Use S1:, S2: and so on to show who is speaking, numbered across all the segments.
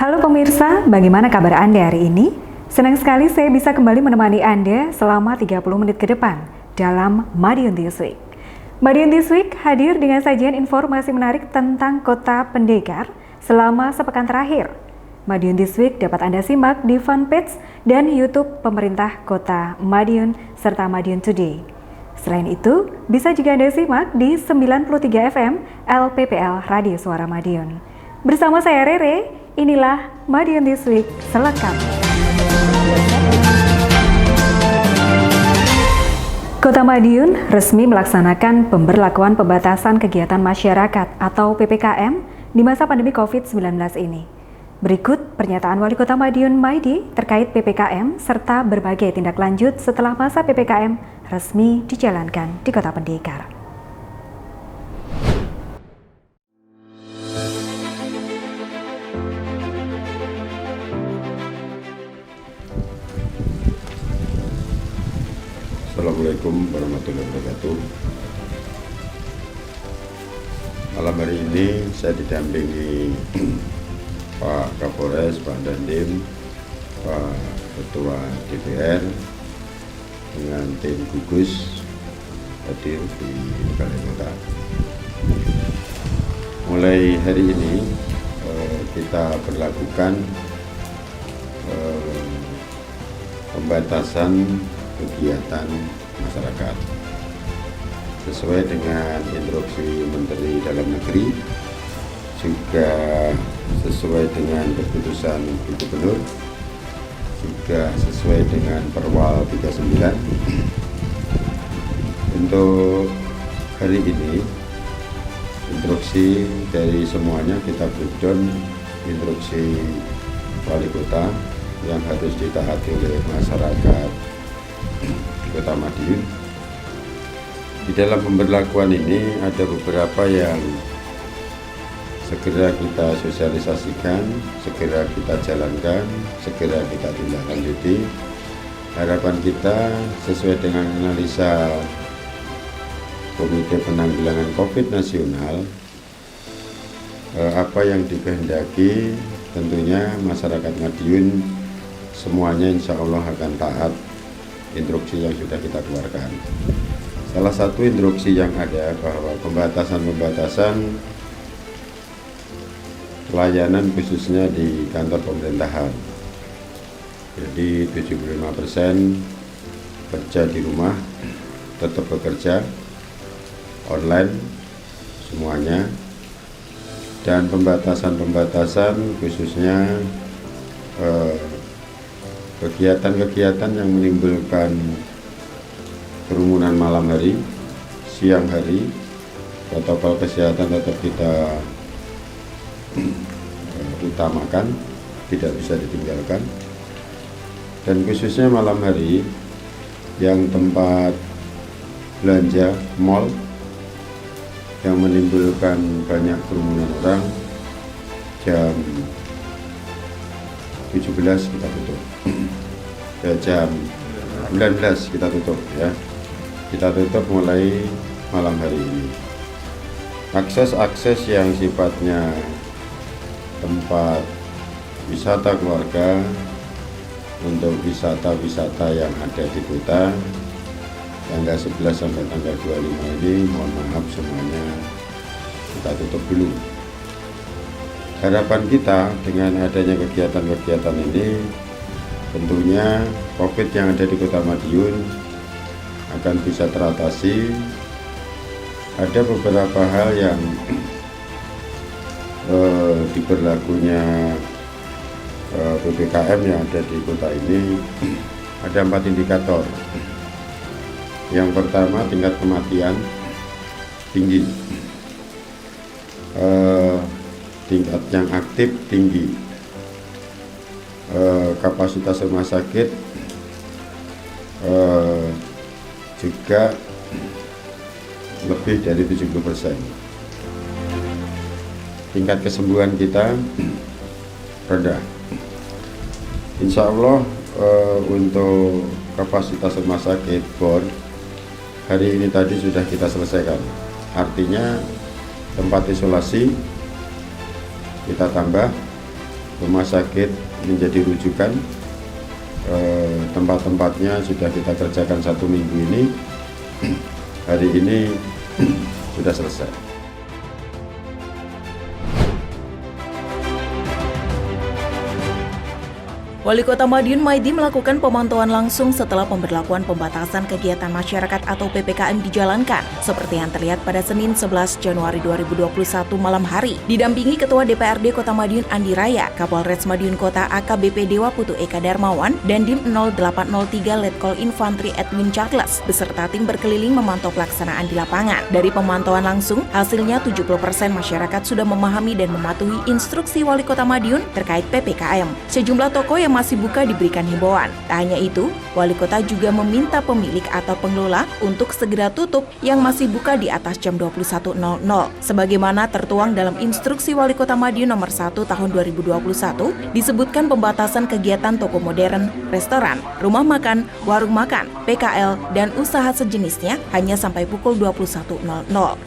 S1: Halo pemirsa, bagaimana kabar Anda hari ini? Senang sekali saya bisa kembali menemani Anda selama 30 menit ke depan dalam Madiun This Week. Madiun This Week hadir dengan sajian informasi menarik tentang Kota Pendekar selama sepekan terakhir. Madiun This Week dapat Anda simak di fanpage dan YouTube pemerintah Kota Madiun serta Madiun Today. Selain itu, bisa juga Anda simak di 93 FM LPPL Radio Suara Madiun. Bersama saya Rere, inilah Madiun This Week selengkapnya. Kota Madiun resmi melaksanakan pemberlakuan pembatasan kegiatan masyarakat atau PPKM di masa pandemi COVID-19 ini. Berikut pernyataan Wali Kota Madiun Maidi terkait PPKM serta berbagai tindak lanjut setelah masa PPKM resmi dijalankan di Kota Pendekar.
S2: Assalamualaikum warahmatullahi wabarakatuh. Malam hari ini saya didampingi Pak Kapolres, Pak Dandim, Pak Ketua DPR dengan tim gugus hadir di Balai Kota. Mulai hari ini kita berlakukan pembatasan kegiatan masyarakat sesuai dengan instruksi Menteri Dalam Negeri, juga sesuai dengan keputusan Gubernur, juga sesuai dengan Perwal 39. Untuk hari ini instruksi dari semuanya kita breakdown instruksi Wali Kota yang harus ditaati oleh masyarakat Kota Madiun. Di dalam pemberlakuan ini ada beberapa yang segera kita sosialisasikan, segera kita jalankan, segera kita tindak lanjuti. Harapan kita sesuai dengan analisa Komite Penanggulangan COVID Nasional, apa yang dikehendaki tentunya masyarakat Madiun semuanya insya Allah akan taat instruksi yang sudah kita keluarkan. Salah satu instruksi yang ada bahwa pembatasan pelayanan khususnya di kantor pemerintahan. Jadi 75% kerja di rumah, tetap bekerja online semuanya, dan pembatasan khususnya kegiatan-kegiatan yang menimbulkan kerumunan malam hari, siang hari, protokol kesehatan tetap kita utamakan, tidak bisa ditinggalkan. Dan khususnya malam hari yang tempat belanja, mal yang menimbulkan banyak kerumunan orang, jam 17 kita tutup. Jam 19 kita tutup ya. Kita tutup mulai malam hari ini. Akses yang sifatnya tempat wisata keluarga, untuk wisata-wisata yang ada di kota tanggal 11 sampai tanggal 25 ini, mohon maaf semuanya kita tutup dulu. Harapan kita dengan adanya kegiatan-kegiatan ini, tentunya COVID yang ada di Kota Madiun akan bisa teratasi. Ada beberapa hal yang diberlakunya PPKM yang ada di kota ini, ada 4 indikator. Yang pertama, tingkat kematian tinggi, tingkat yang aktif tinggi, kapasitas rumah sakit juga lebih dari 70%. Tingkat kesembuhan kita rendah. Insya Allah untuk kapasitas rumah sakit BOR hari ini tadi sudah kita selesaikan. Artinya tempat isolasi kita tambah rumah sakit menjadi rujukan. Tempat-tempatnya sudah kita kerjakan 1 minggu ini. Hari ini sudah selesai.
S3: Wali Kota Madiun Maidi melakukan pemantauan langsung setelah pemberlakuan pembatasan kegiatan masyarakat atau PPKM dijalankan, seperti yang terlihat pada Senin 11 Januari 2021 malam hari. Didampingi Ketua DPRD Kota Madiun Andi Raya, Kapolres Madiun Kota AKBP Dewa Putu Eka Darmawan, dan Dim 0803 Letkol Infantri Edwin Charles, beserta tim berkeliling memantau pelaksanaan di lapangan. Dari pemantauan langsung, hasilnya 70% masyarakat sudah memahami dan mematuhi instruksi Wali Kota Madiun terkait PPKM. Sejumlah toko yang masih buka diberikan himbauan. Tak hanya itu, Wali Kota juga meminta pemilik atau pengelola untuk segera tutup yang masih buka di atas jam 21.00. Sebagaimana tertuang dalam instruksi Wali Kota Madiun nomor 1 tahun 2021, disebutkan pembatasan kegiatan toko modern, restoran, rumah makan, warung makan, PKL, dan usaha sejenisnya hanya sampai pukul 21.00.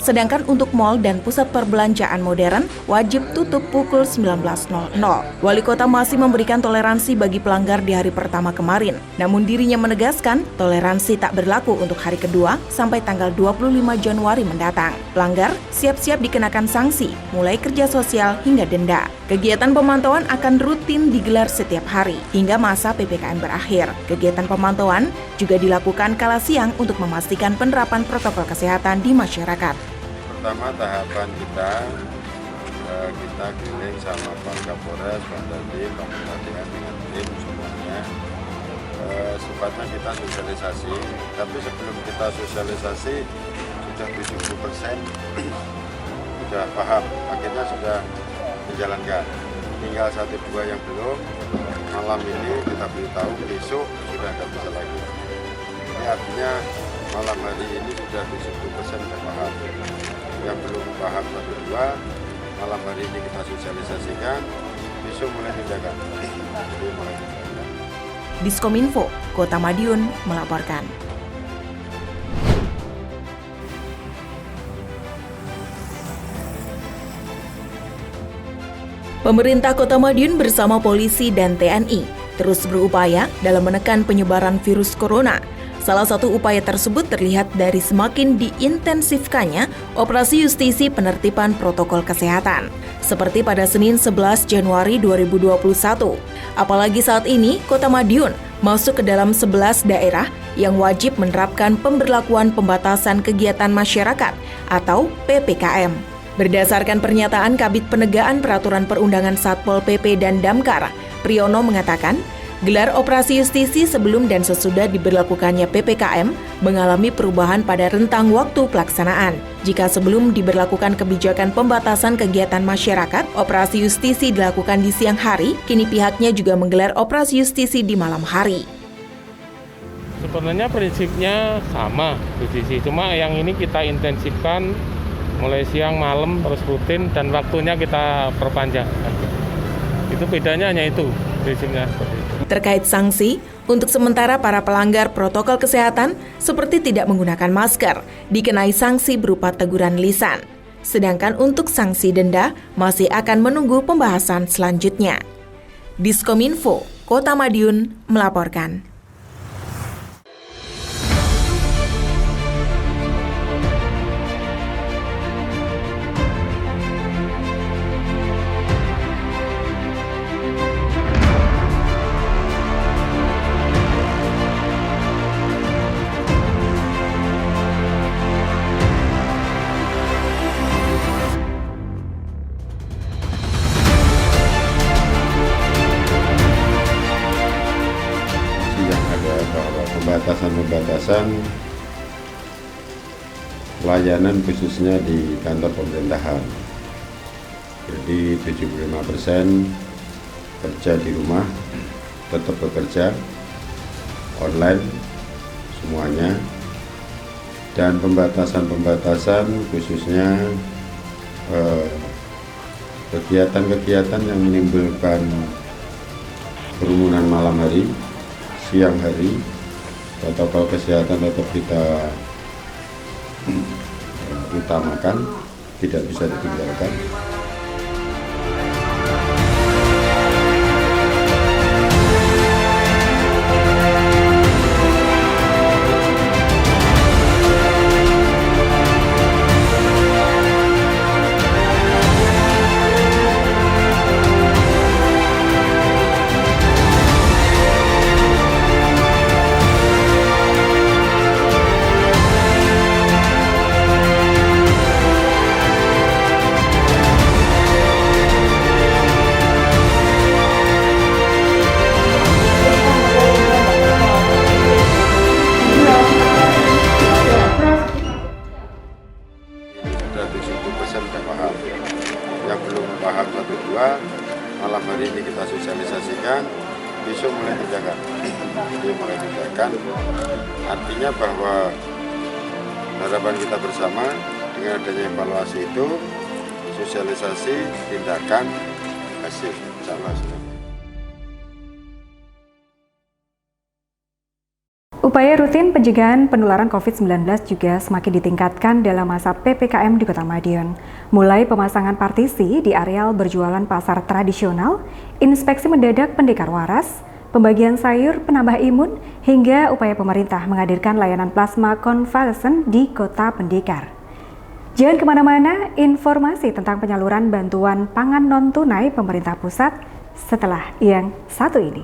S3: Sedangkan untuk mal dan pusat perbelanjaan modern wajib tutup pukul 19.00. Wali Kota masih memberikan toleransi bagi pelanggar di hari pertama kemarin. Namun dirinya menegaskan toleransi tak berlaku untuk hari kedua sampai tanggal 25 Januari mendatang. Pelanggar siap-siap dikenakan sanksi, mulai kerja sosial hingga denda. Kegiatan pemantauan akan rutin digelar setiap hari hingga masa PPKM berakhir. Kegiatan pemantauan juga dilakukan kala siang untuk memastikan penerapan protokol kesehatan di masyarakat.
S2: Pertama tahapan kita keliling sama Pak Kapolres, Pak Dandim, Pak Bupati dengan tim semuanya. Sifatnya kita sosialisasi, tapi sebelum kita sosialisasi sudah 70% sudah paham, akhirnya sudah menjalankan. Tinggal 1-2 yang belum. Malam ini kita beritahu, besok sudah tidak bisa lagi. Ini artinya malam hari ini sudah 70% sudah paham. Yang belum paham 1-2, malam hari ini kita sosialisasikan, besok mulai tindakan.
S3: Diskominfo, Kota Madiun melaporkan. Pemerintah Kota Madiun bersama polisi dan TNI terus berupaya dalam menekan penyebaran virus corona. Salah satu upaya tersebut terlihat dari semakin diintensifkannya operasi justisi penertiban protokol kesehatan. Seperti pada Senin 11 Januari 2021. Apalagi saat ini Kota Madiun masuk ke dalam 11 daerah yang wajib menerapkan pemberlakuan pembatasan kegiatan masyarakat atau PPKM. Berdasarkan pernyataan Kabid Penegakan Peraturan Perundangan Satpol PP dan Damkar, Priyono mengatakan, gelar operasi justisi sebelum dan sesudah diberlakukannya PPKM mengalami perubahan pada rentang waktu pelaksanaan. Jika sebelum diberlakukan kebijakan pembatasan kegiatan masyarakat, operasi justisi dilakukan di siang hari, kini pihaknya juga menggelar operasi justisi di malam hari.
S4: Sebenarnya prinsipnya sama justisi, cuma yang ini kita intensifkan mulai siang, malam, terus rutin, dan waktunya kita perpanjang. Itu bedanya hanya itu, prinsipnya seperti itu.
S3: Terkait sanksi, untuk sementara para pelanggar protokol kesehatan seperti tidak menggunakan masker, dikenai sanksi berupa teguran lisan. Sedangkan untuk sanksi denda masih akan menunggu pembahasan selanjutnya. Diskominfo, Kota Madiun melaporkan.
S2: Pembatasan pelayanan khususnya di kantor pemerintahan. Jadi 75% kerja di rumah, tetap bekerja online semuanya, dan pembatasan khususnya kegiatan-kegiatan yang menimbulkan kerumunan malam hari, siang hari. Protokol kesehatan tetap kita utamakan, tidak bisa ditinggalkan. Ini mulai tindakan, artinya bahwa harapan kita bersama dengan adanya evaluasi itu, sosialisasi, tindakan, hasil, insyaallah.
S1: Upaya rutin pencegahan penularan COVID-19 juga semakin ditingkatkan dalam masa PPKM di Kota Madiun. Mulai pemasangan partisi di areal berjualan pasar tradisional, inspeksi mendadak pendekar waras, pembagian sayur penambah imun, hingga upaya pemerintah menghadirkan layanan plasma konvalesen di Kota Pendekar. Jangan kemana-mana, informasi tentang penyaluran bantuan pangan non-tunai pemerintah pusat setelah yang satu ini.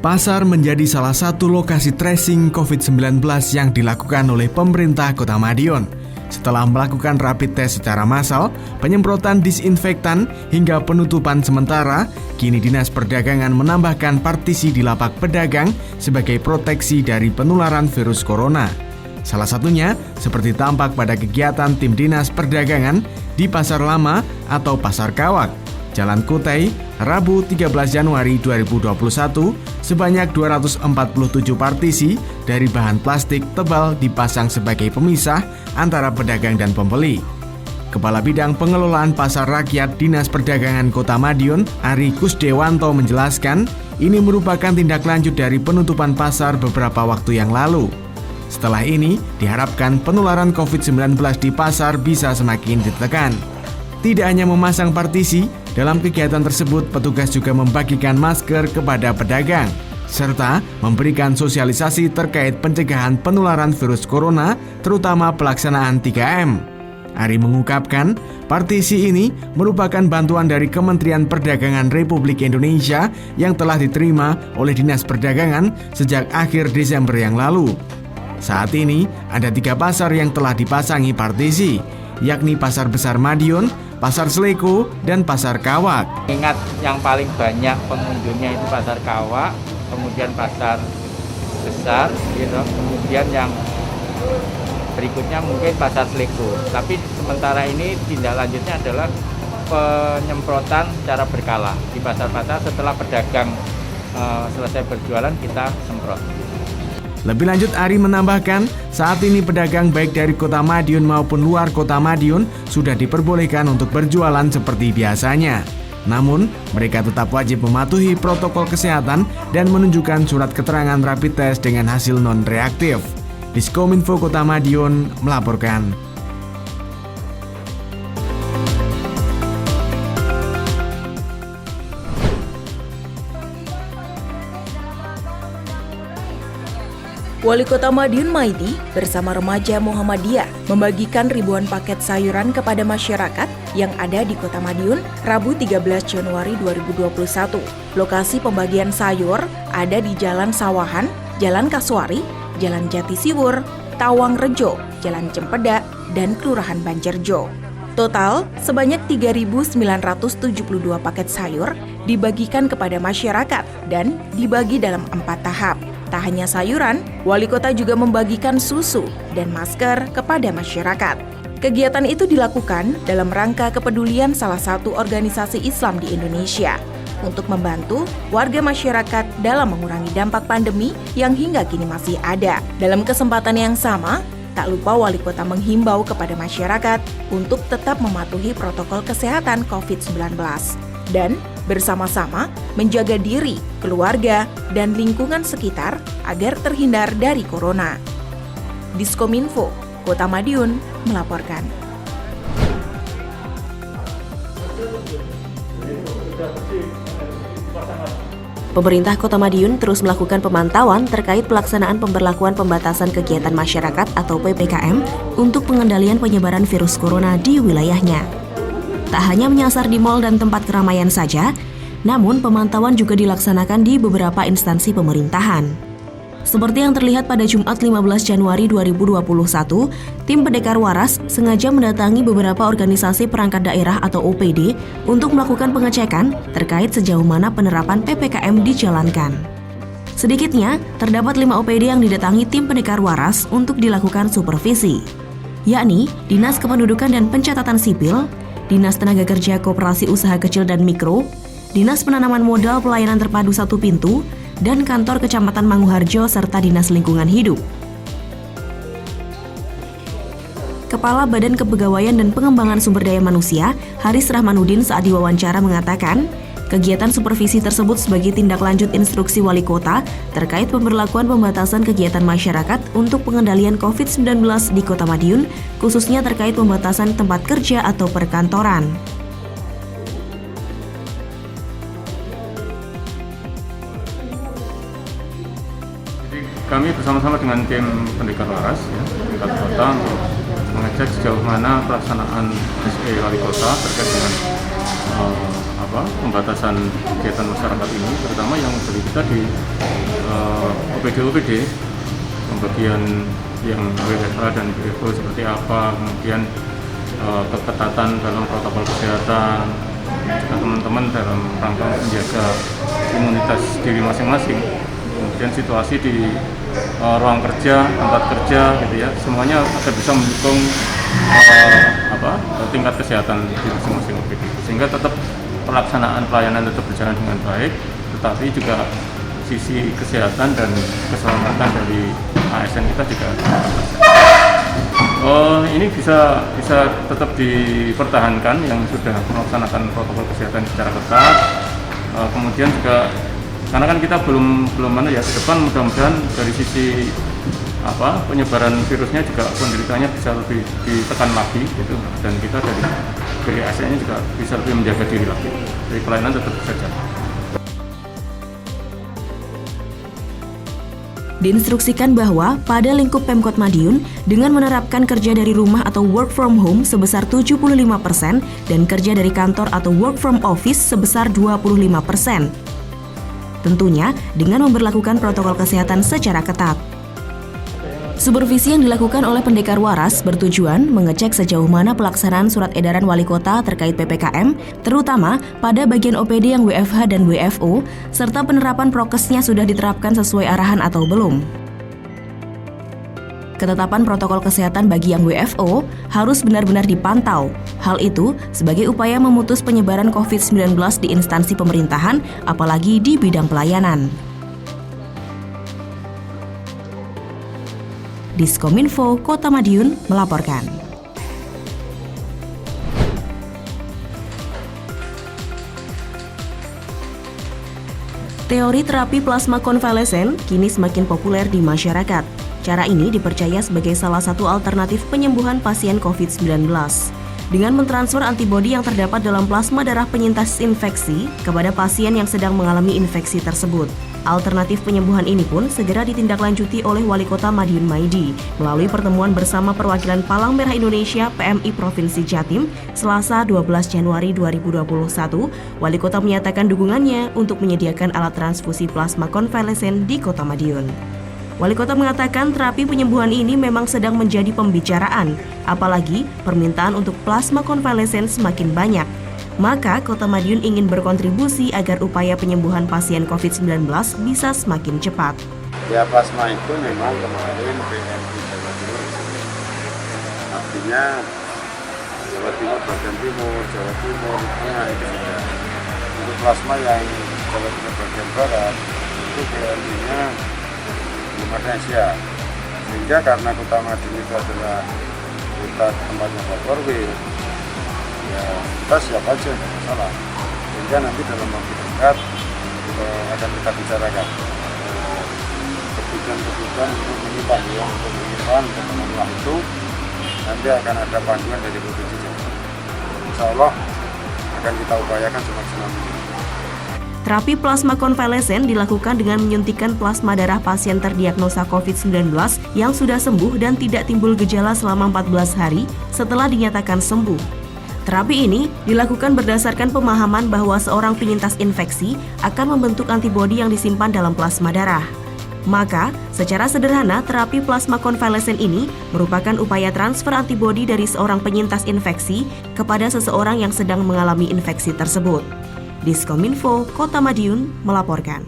S5: Pasar menjadi salah satu lokasi tracing COVID-19 yang dilakukan oleh pemerintah Kota Madiun. Setelah melakukan rapid test secara massal, penyemprotan disinfektan hingga penutupan sementara, kini Dinas Perdagangan menambahkan partisi di lapak pedagang sebagai proteksi dari penularan virus corona. Salah satunya seperti tampak pada kegiatan tim Dinas Perdagangan di Pasar Lama atau Pasar Kawak, Jalan Kutai, Rabu 13 Januari 2021, sebanyak 247 partisi dari bahan plastik tebal dipasang sebagai pemisah antara pedagang dan pembeli. Kepala Bidang Pengelolaan Pasar Rakyat Dinas Perdagangan Kota Madiun, Ari Kusdewanto menjelaskan, ini merupakan tindak lanjut dari penutupan pasar beberapa waktu yang lalu. Setelah ini, diharapkan penularan COVID-19 di pasar bisa semakin ditekan. Tidak hanya memasang partisi, dalam kegiatan tersebut petugas juga membagikan masker kepada pedagang, serta memberikan sosialisasi terkait pencegahan penularan virus corona, terutama pelaksanaan 3M. Ari mengungkapkan, partisi ini merupakan bantuan dari Kementerian Perdagangan Republik Indonesia yang telah diterima oleh Dinas Perdagangan sejak akhir Desember yang lalu. Saat ini, ada 3 pasar yang telah dipasangi partisi, yakni Pasar Besar Madiun, Pasar Seleko, dan Pasar Kawak.
S6: Ingat yang paling banyak pengunjungnya itu Pasar Kawak, kemudian Pasar Besar, gitu. Kemudian yang berikutnya mungkin Pasar Seleko. Tapi sementara ini tindak lanjutnya adalah penyemprotan secara berkala di pasar-pasar. Setelah pedagang selesai berjualan, kita semprot.
S5: Lebih lanjut, Ari menambahkan, saat ini pedagang baik dari Kota Madiun maupun luar Kota Madiun sudah diperbolehkan untuk berjualan seperti biasanya. Namun, mereka tetap wajib mematuhi protokol kesehatan dan menunjukkan surat keterangan rapid test dengan hasil non-reaktif. Diskominfo Kota Madiun melaporkan.
S3: Wali Kota Madiun Maidi bersama remaja Muhammadiyah membagikan ribuan paket sayuran kepada masyarakat yang ada di Kota Madiun Rabu 13 Januari 2021. Lokasi pembagian sayur ada di Jalan Sawahan, Jalan Kasuari, Jalan Jatisiwur, Tawang Rejo, Jalan Cempeda, dan Kelurahan Banjarjo. Total, sebanyak 3.972 paket sayur dibagikan kepada masyarakat dan dibagi dalam 4 tahap. Tak hanya sayuran, Wali Kota juga membagikan susu dan masker kepada masyarakat. Kegiatan itu dilakukan dalam rangka kepedulian salah satu organisasi Islam di Indonesia untuk membantu warga masyarakat dalam mengurangi dampak pandemi yang hingga kini masih ada. Dalam kesempatan yang sama, tak lupa Wali Kota menghimbau kepada masyarakat untuk tetap mematuhi protokol kesehatan COVID-19 dan bersama-sama menjaga diri, keluarga, dan lingkungan sekitar agar terhindar dari corona. Diskominfo, Kota Madiun melaporkan. Pemerintah Kota Madiun terus melakukan pemantauan terkait pelaksanaan pemberlakuan pembatasan kegiatan masyarakat atau PPKM untuk pengendalian penyebaran virus corona di wilayahnya. Tak hanya menyasar di mal dan tempat keramaian saja, namun pemantauan juga dilaksanakan di beberapa instansi pemerintahan. Seperti yang terlihat pada Jumat 15 Januari 2021, tim pendekar waras sengaja mendatangi beberapa organisasi perangkat daerah atau OPD untuk melakukan pengecekan terkait sejauh mana penerapan PPKM dijalankan. Sedikitnya, terdapat 5 OPD yang didatangi tim pendekar waras untuk dilakukan supervisi, yakni Dinas Kependudukan dan Pencatatan Sipil, Dinas Tenaga Kerja Koperasi Usaha Kecil dan Mikro, Dinas Penanaman Modal Pelayanan Terpadu Satu Pintu, dan Kantor Kecamatan Manguharjo serta Dinas Lingkungan Hidup. Kepala Badan Kepegawaian dan Pengembangan Sumber Daya Manusia, Haris Rahmanuddin saat diwawancara mengatakan, kegiatan supervisi tersebut sebagai tindak lanjut instruksi wali kota terkait pemberlakuan pembatasan kegiatan masyarakat untuk pengendalian COVID-19 di Kota Madiun, khususnya terkait pembatasan tempat kerja atau perkantoran.
S4: Kami bersama-sama dengan tim pendekar waras tingkat kota untuk mengecek sejauh mana pelaksanaan SE wali kota terkait dengan pembatasan kegiatan masyarakat ini, terutama yang berita di OPD, pembagian yang WFH dan WFO seperti apa, kemudian keketatan dalam protokol kesehatan, juga teman-teman dalam rangka menjaga imunitas diri masing-masing. Kemudian situasi di ruang kerja, tempat kerja, gitu ya, semuanya agar bisa mendukung tingkat kesehatan di masing-masing OPD, sehingga tetap pelaksanaan pelayanan tetap berjalan dengan baik, tetapi juga sisi kesehatan dan keselamatan dari ASN kita juga ini bisa tetap dipertahankan yang sudah melaksanakan protokol kesehatan secara ketat. Kemudian juga karena kan kita belum ke depan mudah-mudahan dari sisi penyebaran virusnya juga penderitanya bisa lebih ditekan lagi gitu, dan kita dari ASN-nya juga bisa lebih menjaga diri lagi. Jadi pelayanan tetap saja.
S3: Diinstruksikan bahwa pada lingkup Pemkot Madiun dengan menerapkan kerja dari rumah atau work from home sebesar 75% dan kerja dari kantor atau work from office sebesar 25%. Tentunya dengan memberlakukan protokol kesehatan secara ketat. Supervisi yang dilakukan oleh pendekar waras bertujuan mengecek sejauh mana pelaksanaan surat edaran wali kota terkait PPKM, terutama pada bagian OPD yang WFH dan WFO, serta penerapan prokesnya sudah diterapkan sesuai arahan atau belum. Ketetapan protokol kesehatan bagi yang WFO harus benar-benar dipantau. Hal itu sebagai upaya memutus penyebaran COVID-19 di instansi pemerintahan, apalagi di bidang pelayanan. Diskominfo Kota Madiun melaporkan. Teori terapi plasma konvalesen kini semakin populer di masyarakat. Cara ini dipercaya sebagai salah satu alternatif penyembuhan pasien COVID-19. Dengan mentransfer antibodi yang terdapat dalam plasma darah penyintas infeksi kepada pasien yang sedang mengalami infeksi tersebut. Alternatif penyembuhan ini pun segera ditindaklanjuti oleh Wali Kota Madiun Maidi melalui pertemuan bersama perwakilan Palang Merah Indonesia PMI Provinsi Jatim Selasa 12 Januari 2021. Wali Kota menyatakan dukungannya untuk menyediakan alat transfusi plasma konvalesen di Kota Madiun. Wali Kota mengatakan terapi penyembuhan ini memang sedang menjadi pembicaraan, apalagi permintaan untuk plasma konvalesen semakin banyak. Maka Kota Madiun ingin berkontribusi agar upaya penyembuhan pasien COVID-19 bisa semakin cepat.
S2: Ya, plasma itu memang kemarin PMI Jawa Timur, artinya Jawa Timur, bagian timur, Jawa Timur, itu sudah. Untuk plasma yang Jawa Timur bagian barat, itu PMI-nya belum ada siap. Sehingga karena Kota Madiun itu adalah kota tempatnya Pak Korwil, ya kita siap aja, tidak masalah. Sehingga nanti dalam waktu dekat akan kita bicarakan kebutuhan untuk menyimpan, untuk mengolah itu. Nanti akan ada panduan dari Provinsi Jawa Timur. Insya Allah akan kita upayakan semaksimal mungkin.
S3: Terapi plasma konvalesen dilakukan dengan menyuntikkan plasma darah pasien terdiagnosa COVID-19 yang sudah sembuh dan tidak timbul gejala selama 14 hari setelah dinyatakan sembuh. Terapi ini dilakukan berdasarkan pemahaman bahwa seorang penyintas infeksi akan membentuk antibodi yang disimpan dalam plasma darah. Maka, secara sederhana, terapi plasma konvalesen ini merupakan upaya transfer antibodi dari seorang penyintas infeksi kepada seseorang yang sedang mengalami infeksi tersebut. Diskominfo Kota Madiun melaporkan.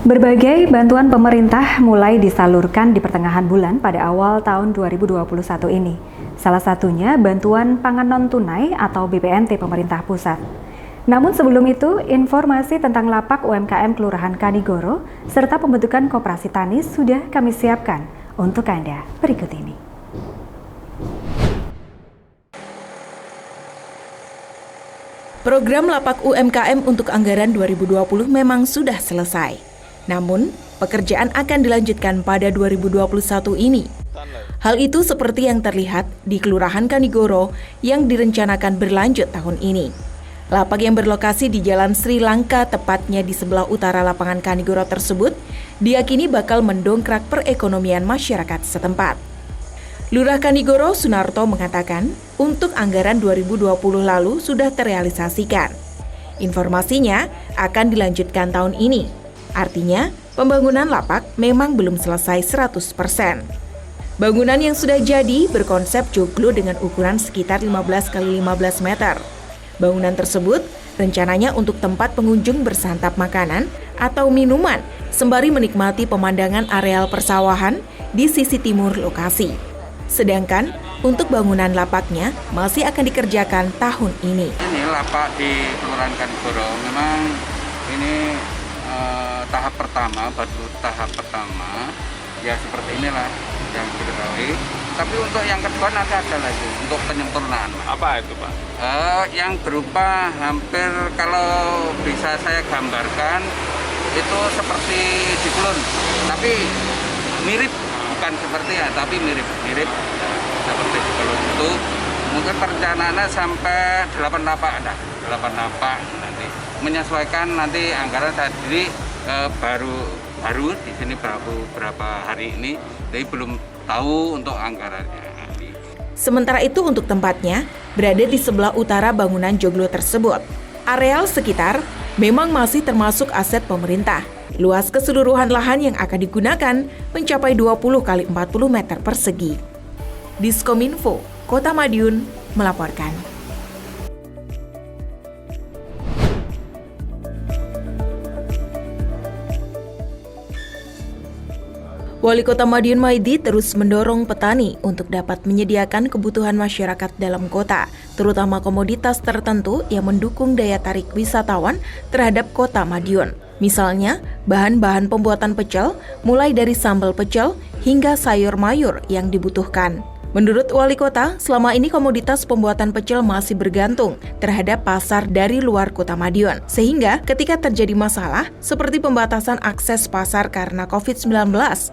S1: Berbagai bantuan pemerintah mulai disalurkan di pertengahan bulan pada awal tahun 2021 ini. Salah satunya bantuan pangan non-tunai atau BPNT pemerintah pusat. Namun sebelum itu, informasi tentang lapak UMKM Kelurahan Kanigoro serta pembentukan koperasi tani sudah kami siapkan untuk Anda berikut ini.
S3: Program lapak UMKM untuk anggaran 2020 memang sudah selesai. Namun, pekerjaan akan dilanjutkan pada 2021 ini. Hal itu seperti yang terlihat di Kelurahan Kanigoro yang direncanakan berlanjut tahun ini. Lapak yang berlokasi di Jalan Sri Lanka, tepatnya di sebelah utara lapangan Kanigoro tersebut, diyakini bakal mendongkrak perekonomian masyarakat setempat. Lurah Kanigoro Sunarto mengatakan, untuk anggaran 2020 lalu sudah terrealisasikan. Informasinya akan dilanjutkan tahun ini. Artinya, pembangunan lapak memang belum selesai 100%. Bangunan yang sudah jadi berkonsep joglo dengan ukuran sekitar 15 x 15 meter. Bangunan tersebut rencananya untuk tempat pengunjung bersantap makanan atau minuman sembari menikmati pemandangan areal persawahan di sisi timur lokasi. Sedangkan untuk bangunan lapaknya masih akan dikerjakan tahun ini.
S7: Ini lapak di Kelurahan Kanigoro memang ini tahap pertama, baru tahap pertama ya seperti inilah yang diketahui. Tapi untuk yang kedua nanti ada lagi untuk penyempurnaan.
S4: Apa itu, Pak?
S7: Yang berupa hampir kalau bisa saya gambarkan itu seperti diklun, tapi mirip, bukan seperti ya, tapi mirip seperti diklun itu. Mungkin perencanaannya sampai 8 lapak ada, 8 lapak nanti menyesuaikan nanti anggaran tadi baru di sini berapa hari ini, jadi belum tahu untuk anggarannya.
S3: Sementara itu untuk tempatnya berada di sebelah utara bangunan joglo tersebut. Areal sekitar memang masih termasuk aset pemerintah. Luas keseluruhan lahan yang akan digunakan mencapai 20 x 40 meter persegi. Diskominfo, Kota Madiun melaporkan. Wali Kota Madiun Maidi terus mendorong petani untuk dapat menyediakan kebutuhan masyarakat dalam kota, terutama komoditas tertentu yang mendukung daya tarik wisatawan terhadap Kota Madiun. Misalnya, bahan-bahan pembuatan pecel, mulai dari sambal pecel hingga sayur mayur yang dibutuhkan. Menurut Wali Kota, selama ini komoditas pembuatan pecel masih bergantung terhadap pasar dari luar Kota Madiun. Sehingga ketika terjadi masalah seperti pembatasan akses pasar karena COVID-19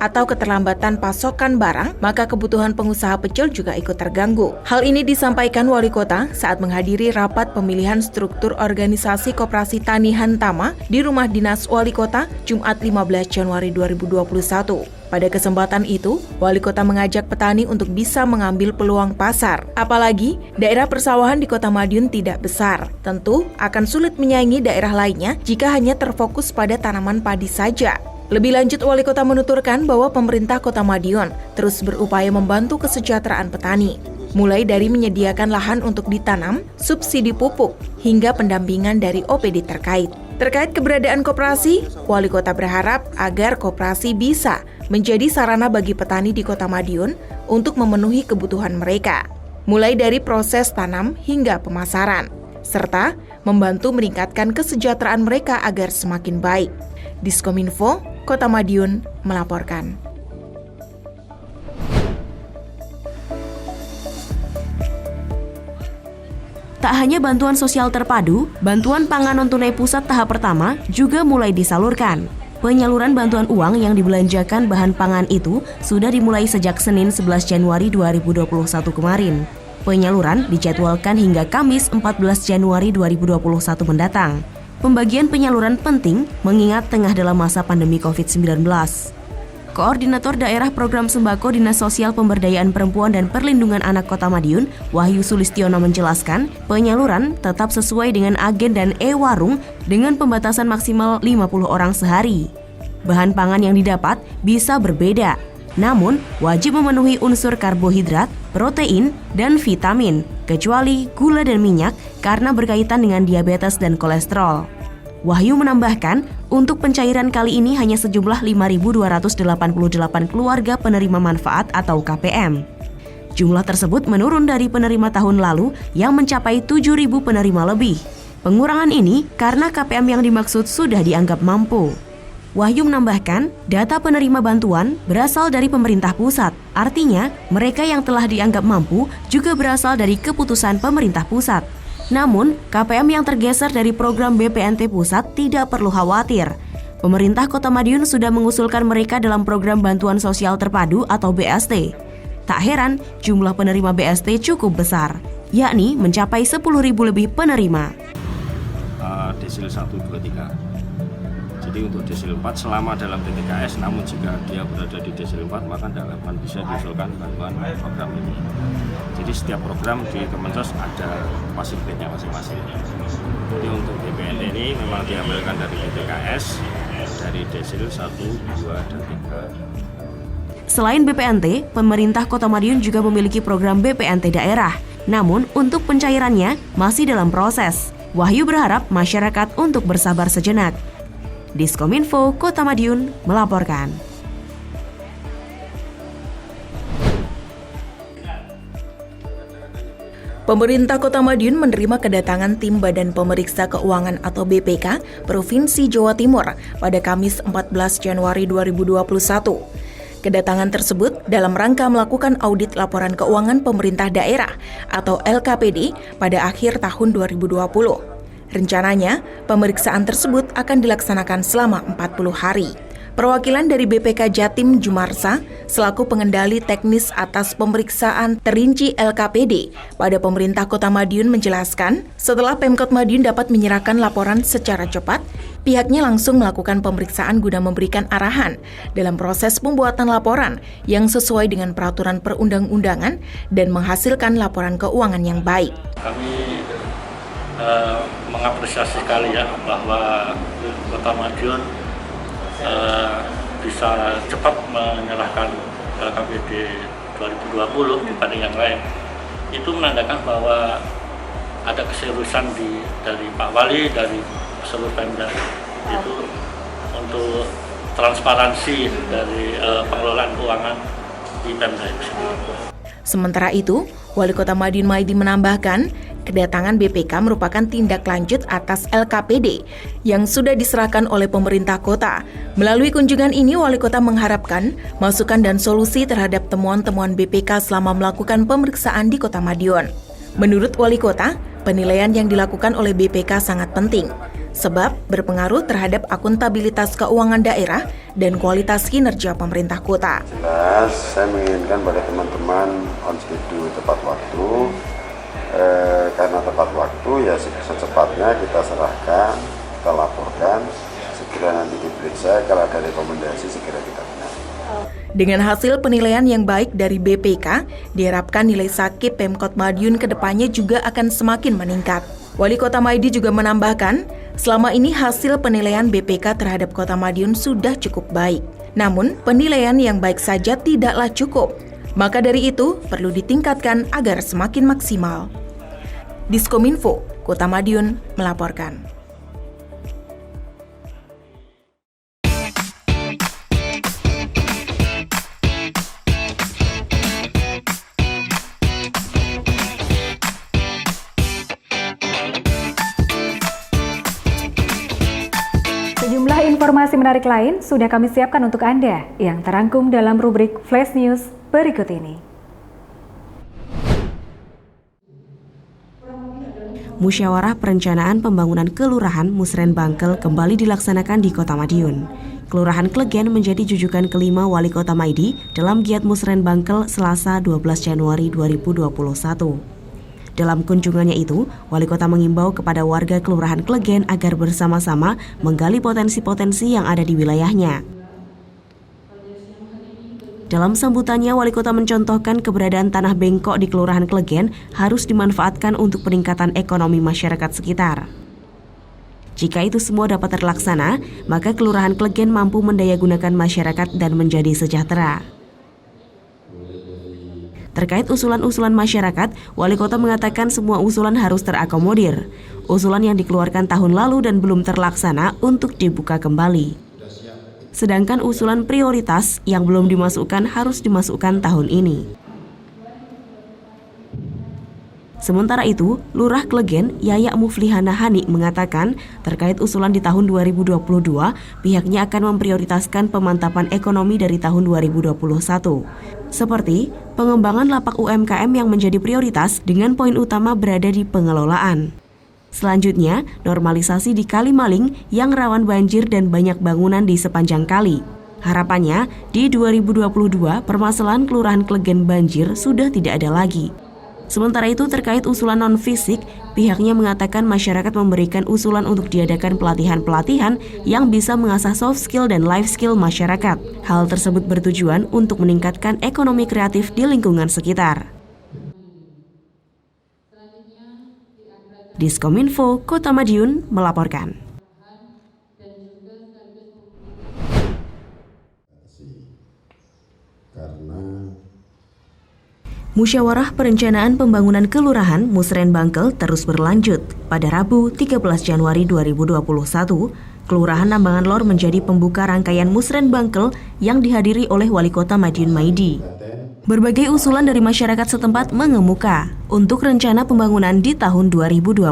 S3: atau keterlambatan pasokan barang, maka kebutuhan pengusaha pecel juga ikut terganggu. Hal ini disampaikan Wali Kota saat menghadiri rapat pemilihan struktur organisasi Koperasi Tani Hantama di Rumah Dinas Wali Kota Jumat 15 Januari 2021. Pada kesempatan itu, Wali Kota mengajak petani untuk bisa mengambil peluang pasar. Apalagi, daerah persawahan di Kota Madiun tidak besar. Tentu akan sulit menyaingi daerah lainnya jika hanya terfokus pada tanaman padi saja. Lebih lanjut, Wali Kota menuturkan bahwa pemerintah Kota Madiun terus berupaya membantu kesejahteraan petani. Mulai dari menyediakan lahan untuk ditanam, subsidi pupuk, hingga pendampingan dari OPD terkait. Terkait keberadaan koperasi, Wali Kota berharap agar koperasi bisa menjadi sarana bagi petani di Kota Madiun untuk memenuhi kebutuhan mereka, mulai dari proses tanam hingga pemasaran, serta membantu meningkatkan kesejahteraan mereka agar semakin baik. Diskominfo, Kota Madiun melaporkan.
S8: Tak hanya bantuan sosial terpadu, bantuan pangan non-tunai pusat tahap pertama juga mulai disalurkan. Penyaluran bantuan uang yang dibelanjakan bahan pangan itu sudah dimulai sejak Senin 11 Januari 2021 kemarin. Penyaluran dijadwalkan hingga Kamis 14 Januari 2021 mendatang. Pembagian penyaluran penting mengingat tengah dalam masa pandemi COVID-19. Koordinator Daerah Program Sembako Dinas Sosial Pemberdayaan Perempuan dan Perlindungan Anak Kota Madiun, Wahyu Sulistiono menjelaskan, penyaluran tetap sesuai dengan agen dan e-warung dengan pembatasan maksimal 50 orang sehari. Bahan pangan yang didapat bisa berbeda, namun wajib memenuhi unsur karbohidrat, protein, dan vitamin, kecuali gula dan minyak karena berkaitan dengan diabetes dan kolesterol. Wahyu menambahkan, Untuk pencairan kali ini hanya sejumlah 5.288 keluarga penerima manfaat atau KPM. Jumlah tersebut menurun dari penerima tahun lalu yang mencapai 7.000 penerima lebih. Pengurangan ini karena KPM yang dimaksud sudah dianggap mampu. Wahyu menambahkan, data penerima bantuan berasal dari pemerintah pusat. Artinya, mereka yang telah dianggap mampu juga berasal dari keputusan pemerintah pusat. Namun, KPM yang tergeser dari program BPNT pusat tidak perlu khawatir. Pemerintah Kota Madiun sudah mengusulkan mereka dalam program Bantuan Sosial Terpadu atau BST. Tak heran, jumlah penerima BST cukup besar, yakni mencapai 10.000 lebih penerima.
S9: Desil 1, 2, 3. Jadi untuk desil 4 selama dalam DTKS, namun jika dia berada di desil 4 maka tidak akan bisa diusulkan bantuan program ini. Jadi setiap program di Kemensos ada fasilitasnya masing-masing. Jadi untuk BPNT ini memang diambilkan dari DTKS, dari desil 1, 2, dan 3.
S8: Selain BPNT, pemerintah Kota Madiun juga memiliki program BPNT daerah. Namun untuk pencairannya masih dalam proses. Wahyu berharap masyarakat untuk bersabar sejenak. Diskominfo Kota Madiun melaporkan.
S3: Pemerintah Kota Madiun menerima kedatangan tim Badan Pemeriksa Keuangan atau BPK Provinsi Jawa Timur pada Kamis 14 Januari 2021. Kedatangan tersebut dalam rangka melakukan audit laporan keuangan pemerintah daerah atau LKPD pada akhir tahun 2020. Rencananya, pemeriksaan tersebut akan dilaksanakan selama 40 hari. Perwakilan dari BPK Jatim Jumarsa selaku pengendali teknis atas pemeriksaan terinci LKPD pada pemerintah Kota Madiun menjelaskan, setelah Pemkot Madiun dapat menyerahkan laporan secara cepat, pihaknya langsung melakukan pemeriksaan guna memberikan arahan dalam proses pembuatan laporan yang sesuai dengan peraturan perundang-undangan dan menghasilkan laporan keuangan yang baik.
S10: Kami mengapresiasi sekali ya bahwa Kota Madiun bisa cepat menyerahkan LKPD 2020 dibanding yang lain. Itu menandakan bahwa ada keseriusan dari Pak Wali, dari seluruh Pemda itu untuk transparansi dari pengelolaan keuangan di Pemda itu sendiri.
S3: Sementara itu, Wali Kota Madiun Maidi menambahkan, kedatangan BPK merupakan tindak lanjut atas LKPD yang sudah diserahkan oleh pemerintah kota. Melalui kunjungan ini, Wali Kota mengharapkan masukan dan solusi terhadap temuan-temuan BPK selama melakukan pemeriksaan di Kota Madiun. Menurut Wali Kota, penilaian yang dilakukan oleh BPK sangat penting, sebab berpengaruh terhadap akuntabilitas keuangan daerah dan kualitas kinerja pemerintah kota.
S2: Jelas, saya menginginkan pada teman-teman on schedule tepat waktu. Karena tepat waktu ya secepatnya kita serahkan, kita laporkan, segera nanti diperiksa, kalau ada rekomendasi segera kita benahi.
S3: Dengan hasil penilaian yang baik dari BPK, diharapkan nilai sakit Pemkot Madiun ke depannya juga akan semakin meningkat. Wali Kota Maidi juga menambahkan, selama ini hasil penilaian BPK terhadap Kota Madiun sudah cukup baik. Namun, penilaian yang baik saja tidaklah cukup. Maka dari itu, perlu ditingkatkan agar semakin maksimal. Diskominfo, Kota Madiun melaporkan.
S1: Sejumlah informasi menarik lain sudah kami siapkan untuk Anda yang terangkum dalam rubrik Flash News berikut ini.
S8: Musyawarah Perencanaan Pembangunan Kelurahan Musren Bangkel kembali dilaksanakan di Kota Madiun. Kelurahan Klegen menjadi jujukan kelima Wali Kota Maidi dalam Giat Musren Bangkel Selasa 12 Januari 2021. Dalam kunjungannya itu, Wali Kota mengimbau kepada warga Kelurahan Klegen agar bersama-sama menggali potensi-potensi yang ada di wilayahnya. Dalam sambutannya, Wali Kota mencontohkan keberadaan tanah bengkok di Kelurahan Klegen harus dimanfaatkan untuk peningkatan ekonomi masyarakat sekitar. Jika itu semua dapat terlaksana, maka Kelurahan Klegen mampu mendayagunakan masyarakat dan menjadi sejahtera. Terkait usulan-usulan masyarakat, Wali Kota mengatakan semua usulan harus terakomodir. Usulan yang dikeluarkan tahun lalu dan belum terlaksana untuk dibuka kembali. Sedangkan usulan prioritas yang belum dimasukkan harus dimasukkan tahun ini. Sementara itu, Lurah Klegen Yaya Muflihana Hani mengatakan terkait usulan di tahun 2022, pihaknya akan memprioritaskan pemantapan ekonomi dari tahun 2021. Seperti pengembangan lapak UMKM yang menjadi prioritas dengan poin utama berada di pengelolaan. Selanjutnya, normalisasi di Kali Maling yang rawan banjir dan banyak bangunan di sepanjang kali. Harapannya, di 2022 permasalahan Kelurahan Klegen banjir sudah tidak ada lagi. Sementara itu terkait usulan non-fisik, pihaknya mengatakan masyarakat memberikan usulan untuk diadakan pelatihan-pelatihan yang bisa mengasah soft skill dan life skill masyarakat. Hal tersebut bertujuan untuk meningkatkan ekonomi kreatif di lingkungan sekitar. Diskominfo Kota Madiun melaporkan. Musyawarah Perencanaan Pembangunan Kelurahan Musren Bangkel terus berlanjut. Pada Rabu 13 Januari 2021, Kelurahan Nambangan Lor menjadi pembuka rangkaian Musren Bangkel yang dihadiri oleh Wali Kota Madiun Maidi. Berbagai usulan dari masyarakat setempat mengemuka untuk rencana pembangunan di tahun 2022.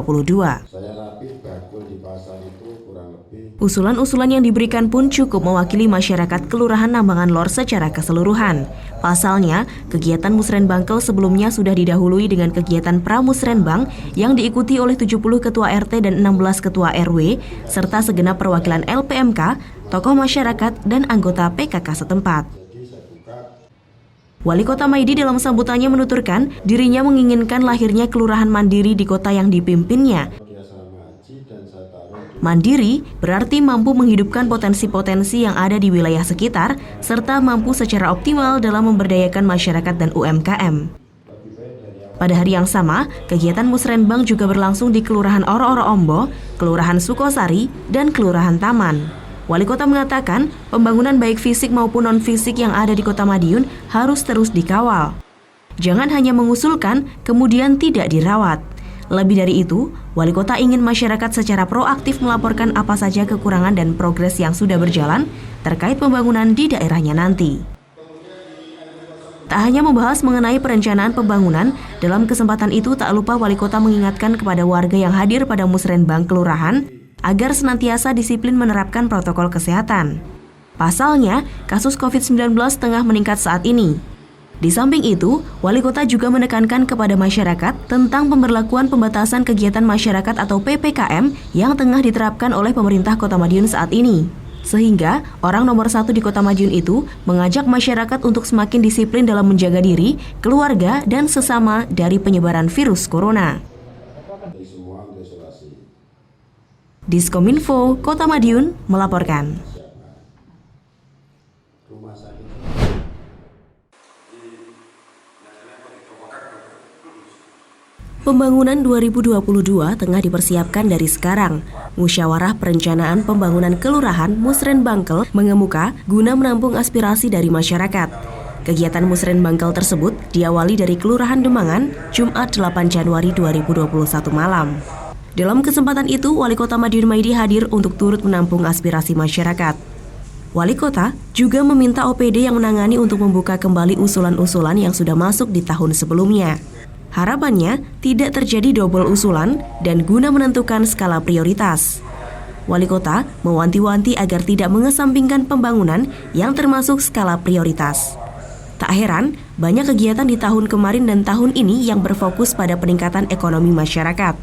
S8: Usulan-usulan yang diberikan pun cukup mewakili masyarakat Kelurahan Nambangan Lor secara keseluruhan. Pasalnya, kegiatan Musren Bangkel sebelumnya sudah didahului dengan kegiatan Pramusrenbang yang diikuti oleh 70 ketua RT dan 16 ketua RW, serta segenap perwakilan LPMK, tokoh masyarakat, dan anggota PKK setempat. Wali Kota Maidi dalam sambutannya menuturkan dirinya menginginkan lahirnya kelurahan mandiri di kota yang dipimpinnya. Mandiri berarti mampu menghidupkan potensi-potensi yang ada di wilayah sekitar, serta mampu secara optimal dalam memberdayakan masyarakat dan UMKM. Pada hari yang sama, kegiatan Musrenbang juga berlangsung di Kelurahan Oro-Oro Ombo, Kelurahan Sukosari, dan Kelurahan Taman. Wali Kota mengatakan, pembangunan baik fisik maupun non-fisik yang ada di Kota Madiun harus terus dikawal. Jangan hanya mengusulkan, kemudian tidak dirawat. Lebih dari itu, Wali Kota ingin masyarakat secara proaktif melaporkan apa saja kekurangan dan progres yang sudah berjalan terkait pembangunan di daerahnya nanti. Tak hanya membahas mengenai perencanaan pembangunan, dalam kesempatan itu tak lupa Wali Kota mengingatkan kepada warga yang hadir pada Musrenbang Kelurahan agar senantiasa disiplin menerapkan protokol kesehatan. Pasalnya, kasus COVID-19 tengah meningkat saat ini. Di samping itu, Wali Kota juga menekankan kepada masyarakat tentang pemberlakuan pembatasan kegiatan masyarakat atau PPKM yang tengah diterapkan oleh pemerintah Kota Madiun saat ini. Sehingga, orang nomor 1 di Kota Madiun itu mengajak masyarakat untuk semakin disiplin dalam menjaga diri, keluarga, dan sesama dari penyebaran virus corona. Diskominfo Kota Madiun melaporkan. Pembangunan 2022 tengah dipersiapkan dari sekarang. Musyawarah Perencanaan Pembangunan Kelurahan Musren Bangkel mengemuka guna menampung aspirasi dari masyarakat. Kegiatan Musren Bangkel tersebut diawali dari Kelurahan Demangan, Jumat 8 Januari 2021 malam. Dalam kesempatan itu, Wali Kota Madiun Maidi hadir untuk turut menampung aspirasi masyarakat. Wali Kota juga meminta OPD yang menangani untuk membuka kembali usulan-usulan yang sudah masuk di tahun sebelumnya. Harapannya tidak terjadi double usulan dan guna menentukan skala prioritas. Wali Kota mewanti-wanti agar tidak mengesampingkan pembangunan yang termasuk skala prioritas. Tak heran, banyak kegiatan di tahun kemarin dan tahun ini yang berfokus pada peningkatan ekonomi masyarakat.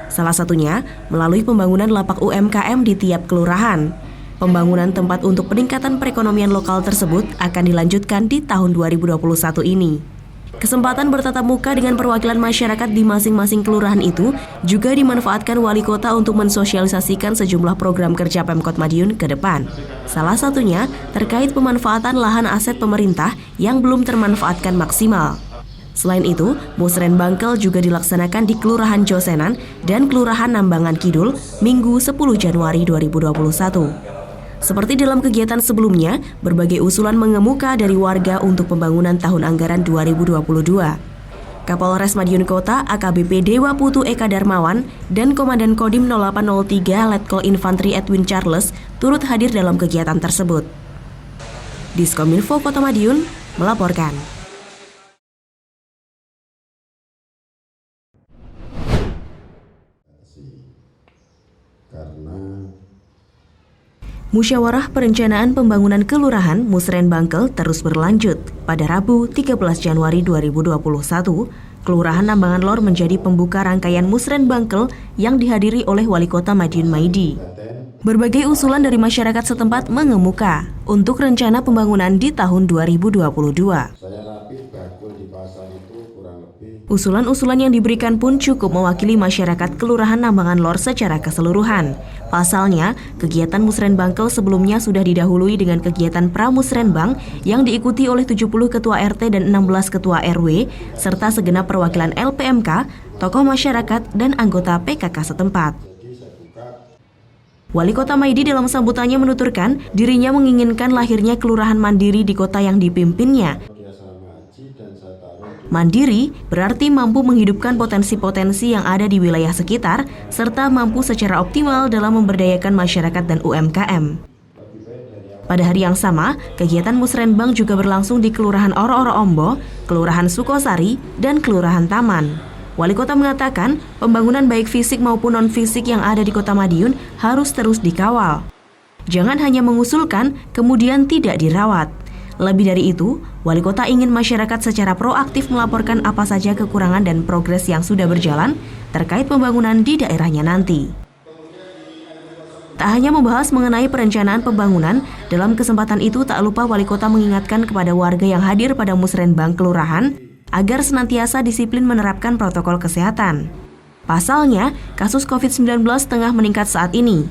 S8: Salah satunya melalui pembangunan lapak UMKM di tiap kelurahan. Pembangunan tempat untuk peningkatan perekonomian lokal tersebut akan dilanjutkan di tahun 2021 ini. Kesempatan bertatap muka dengan perwakilan masyarakat di masing-masing kelurahan itu juga dimanfaatkan Wali Kota untuk mensosialisasikan sejumlah program kerja Pemkot Madiun ke depan. Salah satunya terkait pemanfaatan lahan aset pemerintah yang belum termanfaatkan maksimal. Selain itu, Musren Bangkel juga dilaksanakan di Kelurahan Josenan dan Kelurahan Nambangan Kidul Minggu 10 Januari 2021. Seperti dalam kegiatan sebelumnya, berbagai usulan mengemuka dari warga untuk pembangunan tahun anggaran 2022. Kapolres Madiun Kota AKBP Dewa Putu Eka Darmawan dan Komandan Kodim 0803 Letkol Infantri Edwin Charles turut hadir dalam kegiatan tersebut. Diskominfo Kota Madiun melaporkan. Musyawarah Perencanaan Pembangunan Kelurahan Musren Bangkel terus berlanjut. Pada Rabu 13 Januari 2021, Kelurahan Nambangan Lor menjadi pembuka rangkaian Musren Bangkel yang dihadiri oleh Wali Kota Madiun Maidi. Berbagai usulan dari masyarakat setempat mengemuka untuk rencana pembangunan di tahun 2022. Usulan-usulan yang diberikan pun cukup mewakili masyarakat Kelurahan Nambangan Lor secara keseluruhan. Pasalnya, kegiatan Musren Bangkel sebelumnya sudah didahului dengan kegiatan Pramusrenbang yang diikuti oleh 70 ketua RT dan 16 ketua RW, serta segenap perwakilan LPMK, tokoh masyarakat, dan anggota PKK setempat. Wali Kota Maidi dalam sambutannya menuturkan dirinya menginginkan lahirnya kelurahan mandiri di kota yang dipimpinnya. Mandiri berarti mampu menghidupkan potensi-potensi yang ada di wilayah sekitar, serta mampu secara optimal dalam memberdayakan masyarakat dan UMKM. Pada hari yang sama, kegiatan Musrenbang juga berlangsung di Kelurahan Oro-Oro Ombo, Kelurahan Sukosari, dan Kelurahan Taman. Wali Kota mengatakan, pembangunan baik fisik maupun non-fisik yang ada di Kota Madiun harus terus dikawal. Jangan hanya mengusulkan, kemudian tidak dirawat. Lebih dari itu, Wali Kota ingin masyarakat secara proaktif melaporkan apa saja kekurangan dan progres yang sudah berjalan terkait pembangunan di daerahnya nanti. Tak hanya membahas mengenai perencanaan pembangunan, dalam kesempatan itu tak lupa Wali Kota mengingatkan kepada warga yang hadir pada Musrenbang Kelurahan agar senantiasa disiplin menerapkan protokol kesehatan. Pasalnya, kasus COVID-19 tengah meningkat saat ini.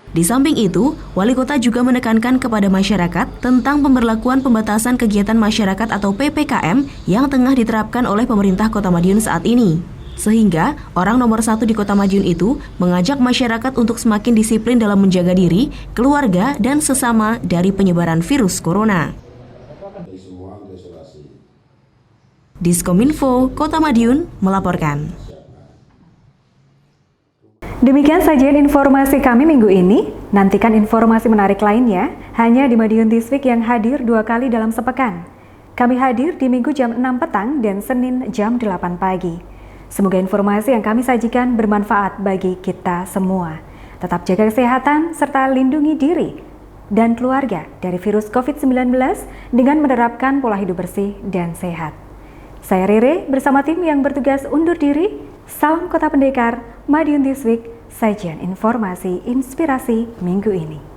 S8: Di samping itu, Wali Kota juga menekankan kepada masyarakat tentang pemberlakuan pembatasan kegiatan masyarakat atau PPKM yang tengah diterapkan oleh pemerintah Kota Madiun saat ini. Sehingga, orang nomor 1 di Kota Madiun itu mengajak masyarakat untuk semakin disiplin dalam menjaga diri, keluarga, dan sesama dari penyebaran virus corona. Diskominfo Kota Madiun melaporkan.
S1: Demikian sajian informasi kami minggu ini. Nantikan informasi menarik lainnya hanya di Madiun This Week yang hadir 2 kali dalam sepekan. Kami hadir di Minggu jam 6 petang dan Senin jam 8 pagi. Semoga informasi yang kami sajikan bermanfaat bagi kita semua. Tetap jaga kesehatan serta lindungi diri dan keluarga dari virus COVID-19 dengan menerapkan pola hidup bersih dan sehat. Saya Rere bersama tim yang bertugas undur diri. Salam Kota Pendekar, Madiun This Week, sajian informasi inspirasi minggu ini.